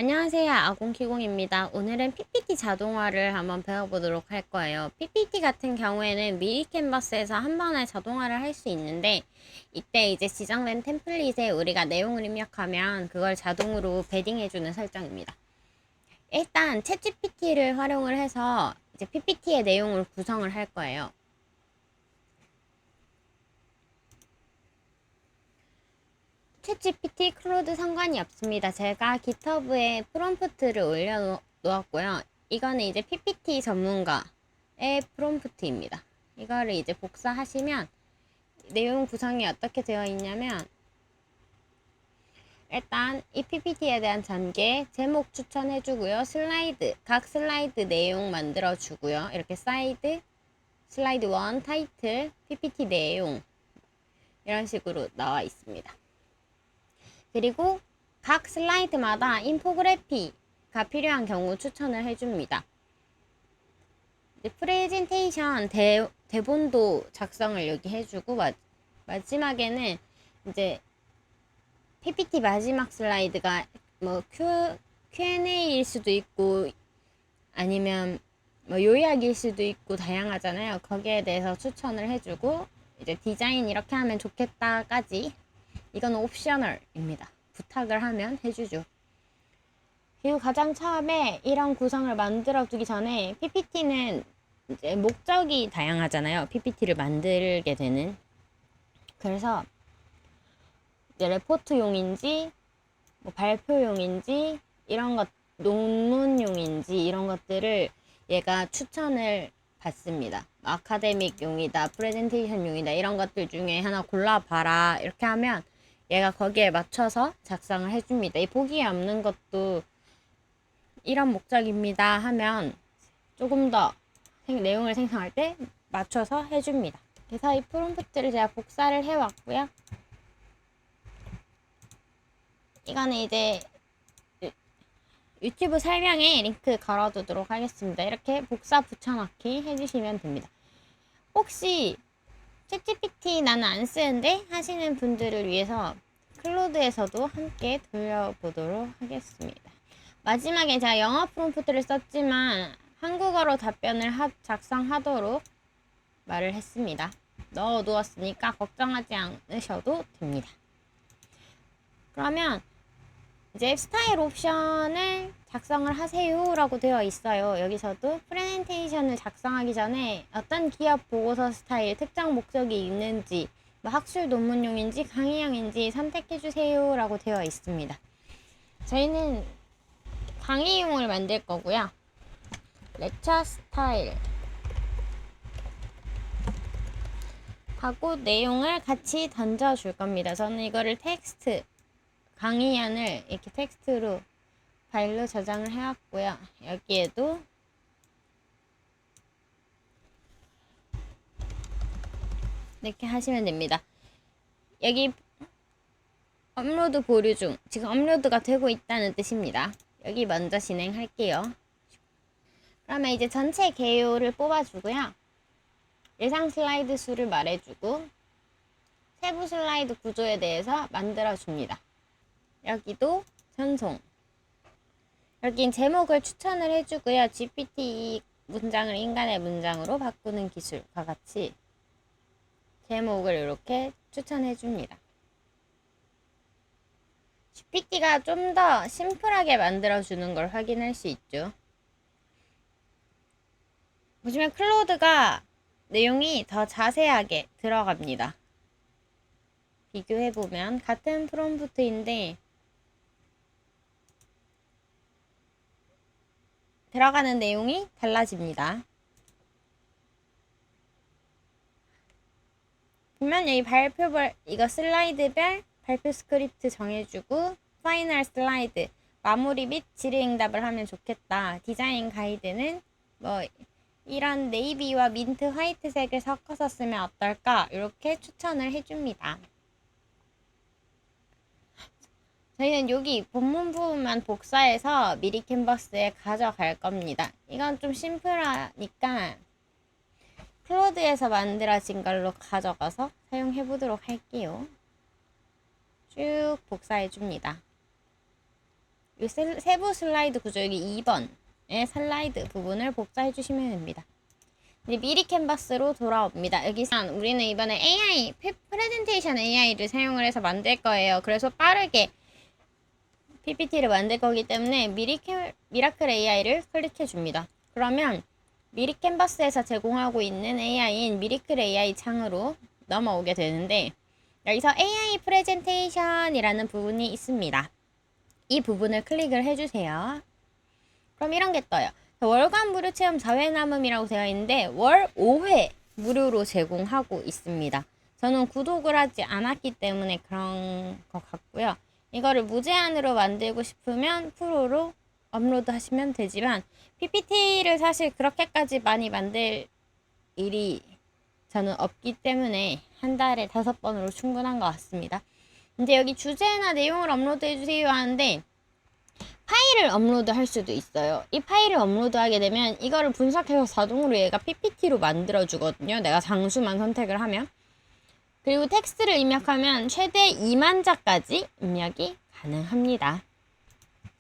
안녕하세요. 아공키공입니다. 오늘은 PPT 자동화를 한번 배워보도록 할 거예요. PPT 같은 경우에는 미리 캔버스에서 한 번에 자동화를 할 수 있는데, 이때 이제 지정된 템플릿에 우리가 내용을 입력하면 그걸 자동으로 배딩해주는 설정입니다. 일단 챗GPT를 활용을 해서 이제 PPT의 내용을 구성을 할 거예요. 챗GPT, 클로드 상관이 없습니다. 제가 GitHub에 프롬프트를 올려놓았고요. 이거는 이제 PPT 전문가의 프롬프트입니다. 이거를 이제 복사하시면 내용 구성이 어떻게 되어 있냐면, 일단 이 PPT에 대한 전개, 제목 추천해주고요. 각 슬라이드 내용 만들어주고요. 이렇게 슬라이드 1, 타이틀, PPT 내용 이런 식으로 나와 있습니다. 그리고 각 슬라이드마다 인포그래피가 필요한 경우 추천을 해줍니다. 프레젠테이션 대본도 작성을 여기 해주고, 마지막에는 이제 PPT 마지막 슬라이드가 뭐 Q&A일 수도 있고 아니면 뭐 요약일 수도 있고 다양하잖아요. 거기에 대해서 추천을 해주고, 이제 디자인 이렇게 하면 좋겠다까지, 이건 옵셔널입니다. 부탁을 하면 해주죠. 그리고 가장 처음에 이런 구성을 만들어 두기 전에 PPT는 이제 목적이 다양하잖아요. PPT를 만들게 되는. 그래서 이제 레포트용인지 뭐 발표용인지 이런 것, 논문용인지 이런 것들을 얘가 추천을 받습니다. 아카데믹용이다, 프레젠테이션용이다, 이런 것들 중에 하나 골라봐라. 이렇게 하면 얘가 거기에 맞춰서 작성을 해줍니다. 이 보기에 없는 것도 이런 목적입니다 하면 조금 더 내용을 생성할 때 맞춰서 해줍니다. 그래서 이 프롬프트를 제가 복사를 해왔고요. 이거는 이제 유튜브 설명에 링크 걸어두도록 하겠습니다. 이렇게 복사 붙여넣기 해주시면 됩니다. 혹시 챗GPT 나는 안 쓰는데 하시는 분들을 위해서 클로드에서도 함께 돌려보도록 하겠습니다. 마지막에 제가 영어 프롬프트를 썼지만 한국어로 답변을 작성하도록 말을 했습니다. 넣어두었으니까 걱정하지 않으셔도 됩니다. 그러면 이제 스타일 옵션을 작성을 하세요 라고 되어 있어요. 여기서도 프레젠테이션을 작성하기 전에 어떤 기업 보고서 스타일, 특정 목적이 있는지, 뭐 학술 논문용인지 강의용인지 선택해 주세요 라고 되어 있습니다. 저희는 강의용을 만들 거고요. 렉처 스타일 하고 내용을 같이 던져줄 겁니다. 저는 이거를 강의안을 이렇게 텍스트로 파일로 저장을 해왔고요. 여기에도 이렇게 하시면 됩니다. 여기 업로드 보류 중, 지금 업로드가 되고 있다는 뜻입니다. 여기 먼저 진행할게요. 그러면 이제 전체 개요를 뽑아주고요. 예상 슬라이드 수를 말해주고 세부 슬라이드 구조에 대해서 만들어줍니다. 여기도 전송. 여긴 제목을 추천을 해주고요. GPT 문장을 인간의 문장으로 바꾸는 기술과 같이 제목을 이렇게 추천해줍니다. GPT가 좀 더 심플하게 만들어주는 걸 확인할 수 있죠. 보시면 클로드가 내용이 더 자세하게 들어갑니다. 비교해보면 같은 프롬프트인데 들어가는 내용이 달라집니다. 보면 여기 발표별, 이거 슬라이드별 발표 스크립트 정해주고, 파이널 슬라이드 마무리 및 질의응답을 하면 좋겠다. 디자인 가이드는 뭐 이런 네이비와 민트 화이트색을 섞어서 쓰면 어떨까, 이렇게 추천을 해줍니다. 저희는 여기 본문 부분만 복사해서 미리 캔버스에 가져갈 겁니다. 이건 좀 심플하니까 클로드에서 만들어진 걸로 가져가서 사용해 보도록 할게요. 쭉 복사해 줍니다. 이 세부 슬라이드 구조 여기 2번의 슬라이드 부분을 복사해 주시면 됩니다. 이제 미리 캔버스로 돌아옵니다. 여기서 우리는 이번에 AI, 프레젠테이션 AI를 사용을 해서 만들 거예요. 그래서 빠르게 PPT를 만들 거기 때문에 미라클 AI를 클릭해 줍니다. 그러면 미리 캔버스에서 제공하고 있는 AI인 미라클 AI 창으로 넘어오게 되는데 여기서 AI 프레젠테이션이라는 부분이 있습니다. 이 부분을 클릭을 해주세요. 그럼 이런 게 떠요. 월간 무료 체험 4회 남음이라고 되어 있는데 월 5회 무료로 제공하고 있습니다. 저는 구독을 하지 않았기 때문에 그런 것 같고요. 이거를 무제한으로 만들고 싶으면 프로로 업로드 하시면 되지만 PPT를 사실 그렇게까지 많이 만들 일이 저는 없기 때문에 한 달에 5번으로 충분한 것 같습니다. 이제 여기 주제나 내용을 업로드 해주세요 하는데 파일을 업로드 할 수도 있어요. 이 파일을 업로드하게 되면 이거를 분석해서 자동으로 얘가 PPT로 만들어 주거든요. 내가 장수만 선택을 하면. 그리고 텍스트를 입력하면 최대 2만 자까지 입력이 가능합니다.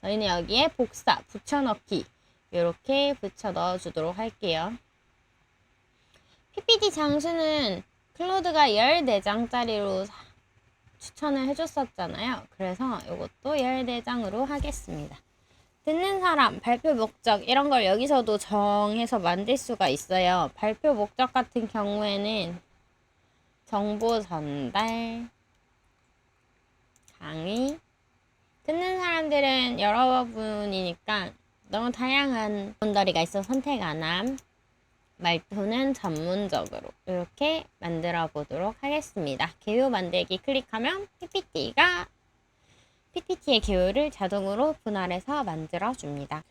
저희는 여기에 복사, 붙여넣기 이렇게 붙여 넣어주도록 할게요. PPT 장수는 클로드가 14장짜리로 추천을 해줬었잖아요. 그래서 이것도 14장으로 하겠습니다. 듣는 사람, 발표 목적 이런 걸 여기서도 정해서 만들 수가 있어요. 발표 목적 같은 경우에는 정보 전달, 강의, 듣는 사람들은 여러분이니까 너무 다양한 분들이가 있어 선택 안 함. 말투는 전문적으로 이렇게 만들어 보도록 하겠습니다. 개요 만들기 클릭하면 PPT의 개요를 자동으로 분할해서 만들어 줍니다.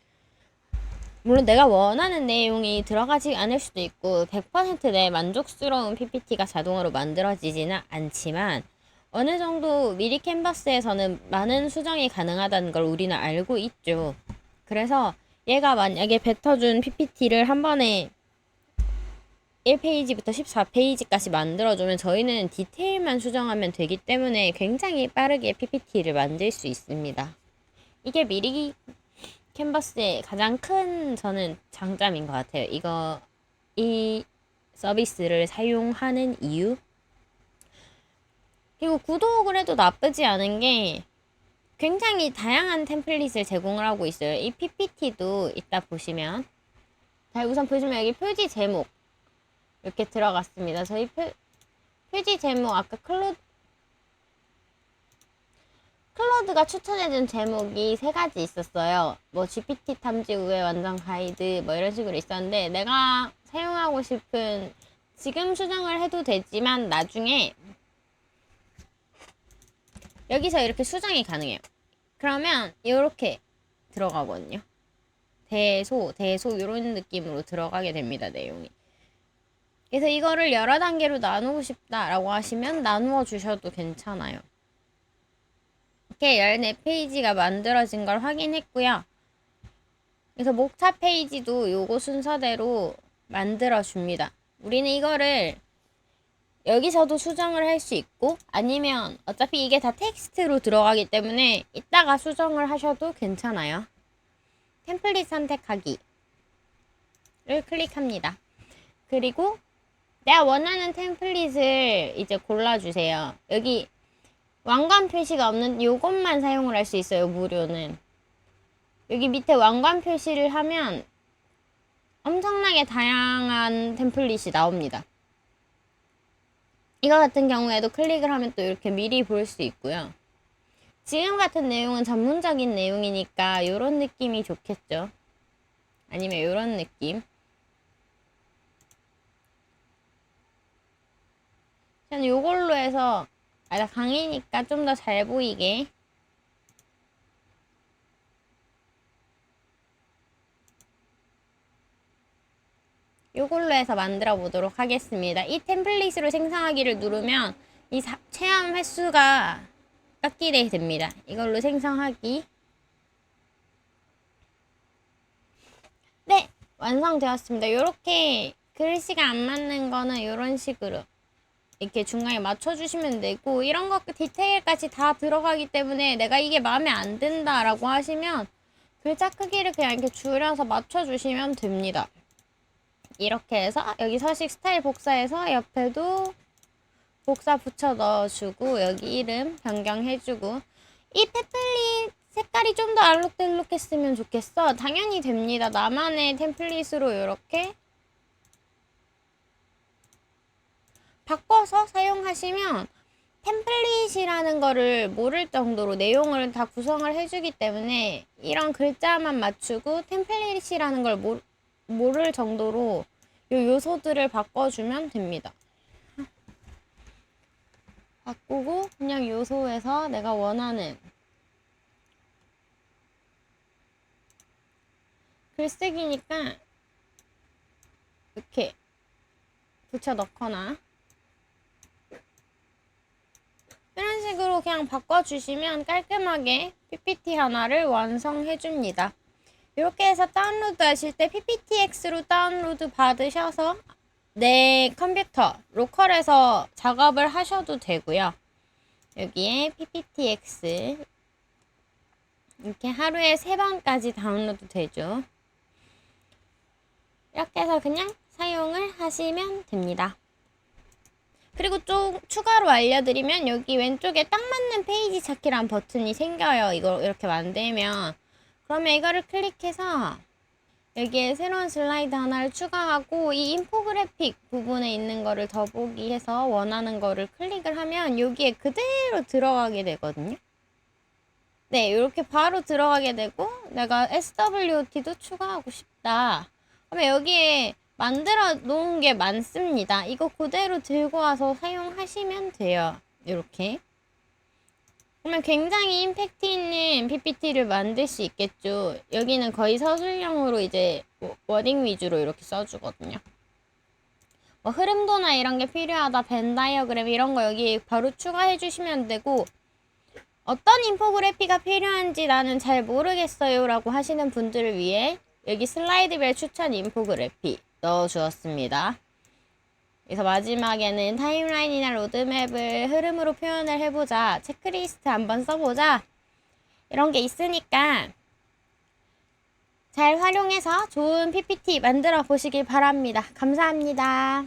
물론 내가 원하는 내용이 들어가지 않을 수도 있고 100% 내 만족스러운 PPT가 자동으로 만들어지지는 않지만 어느 정도 미리 캔버스에서는 많은 수정이 가능하다는 걸 우리는 알고 있죠. 그래서 얘가 만약에 뱉어준 PPT를 한 번에 1페이지부터 14페이지까지 만들어주면 저희는 디테일만 수정하면 되기 때문에 굉장히 빠르게 PPT를 만들 수 있습니다. 이게 미리 캔버스의 가장 큰 저는 장점인 것 같아요. 이 서비스를 사용하는 이유? 그리고 구독을 해도 나쁘지 않은 게 굉장히 다양한 템플릿을 제공을 하고 있어요. 이 PPT도 이따 보시면 자, 우선 보시면 여기 표지 제목 이렇게 들어갔습니다. 저희 표지 제목 아까 클로드가 추천해준 제목이 3가지 있었어요. 뭐 GPT 탐지 후의 완전 가이드 뭐 이런 식으로 있었는데 내가 사용하고 싶은 지금 수정을 해도 되지만 나중에 여기서 이렇게 수정이 가능해요. 그러면 이렇게 들어가거든요. 대소 이런 느낌으로 들어가게 됩니다. 내용이. 그래서 이거를 여러 단계로 나누고 싶다라고 하시면 나누어 주셔도 괜찮아요. 이렇게 14페이지가 만들어진 걸 확인했고요. 그래서 목차 페이지도 요거 순서대로 만들어 줍니다. 우리는 이거를 여기서도 수정을 할 수 있고 아니면 어차피 이게 다 텍스트로 들어가기 때문에 이따가 수정을 하셔도 괜찮아요. 템플릿 선택하기를 클릭합니다. 그리고 내가 원하는 템플릿을 이제 골라주세요. 여기 왕관 표시가 없는 요것만 사용을 할 수 있어요. 무료는. 여기 밑에 왕관 표시를 하면 엄청나게 다양한 템플릿이 나옵니다. 이거 같은 경우에도 클릭을 하면 또 이렇게 미리 볼 수 있고요. 지금 같은 내용은 전문적인 내용이니까 이런 느낌이 좋겠죠. 아니면 이런 느낌. 저는 요걸로 해서 나 강의니까 좀 더 잘 보이게 요걸로 해서 만들어 보도록 하겠습니다. 이 템플릿으로 생성하기를 누르면 이 체험 횟수가 깎이게 됩니다. 이걸로 생성하기. 네, 완성되었습니다. 요렇게 글씨가 안 맞는 거는 요런 식으로 이렇게 중간에 맞춰주시면 되고, 이런 것 디테일까지 다 들어가기 때문에 내가 이게 마음에 안 든다라고 하시면 글자 크기를 그냥 이렇게 줄여서 맞춰주시면 됩니다. 이렇게 해서 여기 서식 스타일 복사해서 옆에도 복사 붙여 넣어주고, 여기 이름 변경해주고, 이 템플릿 색깔이 좀 더 알록달록했으면 좋겠어. 당연히 됩니다. 나만의 템플릿으로 이렇게 바꿔서 사용하시면 템플릿이라는 거를 모를 정도로 내용을 다 구성을 해주기 때문에 이런 글자만 맞추고 템플릿이라는 걸 모를 정도로 요 요소들을 바꿔주면 됩니다. 바꾸고 그냥 요소에서 내가 원하는 글쓰기니까 이렇게 붙여 넣거나 이런 식으로 그냥 바꿔주시면 깔끔하게 PPT 하나를 완성해줍니다. 이렇게 해서 다운로드 하실 때 PPTX로 다운로드 받으셔서 내 컴퓨터 로컬에서 작업을 하셔도 되고요. 여기에 PPTX 이렇게 하루에 3번까지 다운로드 되죠. 이렇게 해서 그냥 사용을 하시면 됩니다. 그리고 좀 추가로 알려드리면 여기 왼쪽에 딱 맞는 페이지 찾기란 버튼이 생겨요. 이걸 이렇게 만들면. 그러면 이거를 클릭해서 여기에 새로운 슬라이드 하나를 추가하고 이 인포그래픽 부분에 있는 거를 더보기 해서 원하는 거를 클릭을 하면 여기에 그대로 들어가게 되거든요. 네, 이렇게 바로 들어가게 되고 내가 SWOT도 추가하고 싶다. 그러면 여기에 만들어 놓은 게 많습니다. 이거 그대로 들고 와서 사용하시면 돼요. 이렇게. 그러면 굉장히 임팩트 있는 PPT를 만들 수 있겠죠. 여기는 거의 서술형으로 이제 워딩 위주로 이렇게 써주거든요. 뭐 흐름도나 이런 게 필요하다, 벤 다이어그램 이런 거 여기 바로 추가해 주시면 되고, 어떤 인포그래피가 필요한지 나는 잘 모르겠어요 라고 하시는 분들을 위해 여기 슬라이드별 추천 인포그래피 넣어주었습니다. 그래서 마지막에는 타임라인이나 로드맵을 흐름으로 표현을 해보자, 체크리스트 한번 써보자, 이런 게 있으니까 잘 활용해서 좋은 PPT 만들어 보시길 바랍니다. 감사합니다.